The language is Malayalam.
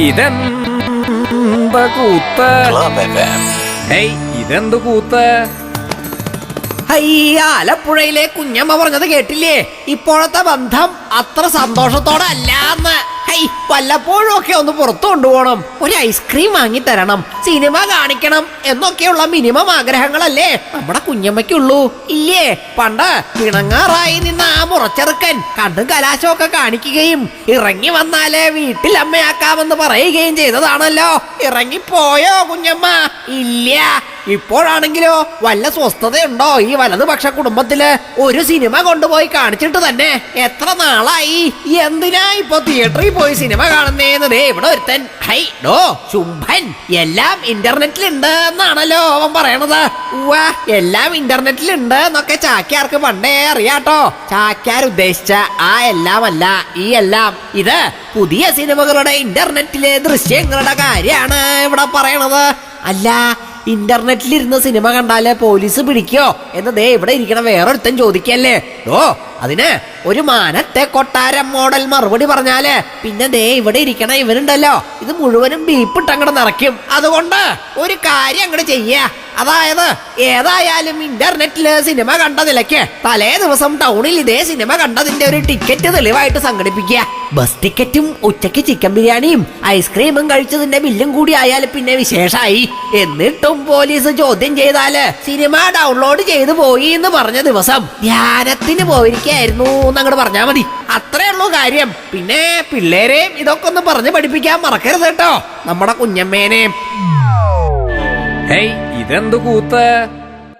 ഇതെന്താ കൂത്ത്? ഇതെന്ത് കൂത്ത്? ആലപ്പുഴയിലെ കുഞ്ഞമ്മ പറഞ്ഞത് കേട്ടില്ലേ? ഇപ്പോഴത്തെ ബന്ധം അത്ര സന്തോഷത്തോടെ അല്ലാന്ന്. വല്ലപ്പോഴും ഒക്കെ ഒന്ന് പുറത്തു കൊണ്ടുപോകണം, ഒരു ഐസ്ക്രീം വാങ്ങി തരണം, സിനിമ കാണിക്കണം എന്നൊക്കെയുള്ള മിനിമം ആഗ്രഹങ്ങളല്ലേ നമ്മുടെ കുഞ്ഞമ്മയ്ക്കുള്ളൂ. ഇല്ലേ, പണ്ട് പിണങ്ങാറായി നിന്ന ആ മുറച്ചെറുക്കൻ കണ്ടും കലാശമൊക്കെ കാണിക്കുകയും ഇറങ്ങി വന്നാലേ വീട്ടിൽ അമ്മയാക്കാമെന്ന് പറയുകയും ചെയ്തതാണല്ലോ. ഇറങ്ങിപ്പോയോ കുഞ്ഞമ്മ? ഇല്ല. ഇപ്പോഴാണെങ്കിലോ വല്ല സ്വസ്ഥതയുണ്ടോ ഈ വലതുപക്ഷ കുടുംബത്തില്? ഒരു സിനിമ കൊണ്ടുപോയി കാണിച്ചിട്ട് തന്നെ എത്ര നാളായി? എന്തിനാ ഇപ്പൊ തിയേറ്ററിൽ പോയി സിനിമ കാണുന്നേന്ന് ദേ ഇവിടെ ഒരുത്തൻ ശുംഭൻ എല്ലാം ഇന്റർനെറ്റിലുണ്ട് എന്നാണല്ലോ അവൻ പറയണത്. എല്ലാം ഇന്റർനെറ്റിലുണ്ട് എന്നൊക്കെ ചാക്യാർക്ക് പണ്ടേ അറിയാട്ടോ. ചാക്യാർ ഉദ്ദേശിച്ച ആ എല്ലാം അല്ല ഈ എല്ലാം. ഇത് പുതിയ സിനിമകളുടെ ഇന്റർനെറ്റിലെ ദൃശ്യങ്ങളുടെ കാര്യമാണ് ഇവിടെ പറയണത്. അല്ല, ഇന്റർനെറ്റിലിരുന്ന് സിനിമ കണ്ടാല് പോലീസ് പിടിക്കോ എന്ന് ദേ ഇവിടെ ഇരിക്കണ വേറൊരുത്തൻ ചോദിക്കല്ലേ. അതിന് ഒരു മാനത്തെ കൊട്ടാരം മോഡൽ മറുപടി പറഞ്ഞാല് പിന്നെ ദേ ഇവിടെ ഇരിക്കണ ഇവനുണ്ടല്ലോ, ഇത് മുഴുവനും ബീപ്പിട്ട് അങ്ങോട്ട് നിറയ്ക്കും. അതുകൊണ്ട് ഒരു കാര്യം അങ്ങോട്ട് ചെയ്യാ, അതായത് ഏതായാലും ഇന്റർനെറ്റില് സിനിമ കണ്ട നിലയ്ക്ക് തലേ ദിവസം ടൗണിൽ ഇതേ സിനിമ കണ്ടതിന്റെ ഒരു ടിക്കറ്റ് തെളിവായിട്ട് സംഘടിപ്പിക്കുക. ബസ് ടിക്കറ്റും ഉച്ചയ്ക്ക് ചിക്കൻ ബിരിയാണിയും ഐസ്ക്രീമും കഴിച്ചതിന്റെ ബില്ലും കൂടി ആയാലും പിന്നെ വിശേഷായി. എന്നിട്ടും പോലീസ് ചോദ്യം ചെയ്താല് സിനിമ ഡൗൺലോഡ് ചെയ്തു പോയി എന്ന് പറഞ്ഞ ദിവസം ധ്യാനത്തിന് പോയിരിക്കായിരുന്നു എന്നങ്ങോട്ട് പറഞ്ഞാ മതി. അത്രേ ഉള്ളൂ കാര്യം. പിന്നെ പിള്ളേരെയും ഇതൊക്കെ ഒന്ന് പറഞ്ഞ് പഠിപ്പിക്കാൻ മറക്കരുത് കേട്ടോ, നമ്മുടെ കുഞ്ഞമ്മേനെ. ഇതെന്ത് കൂത്ത്?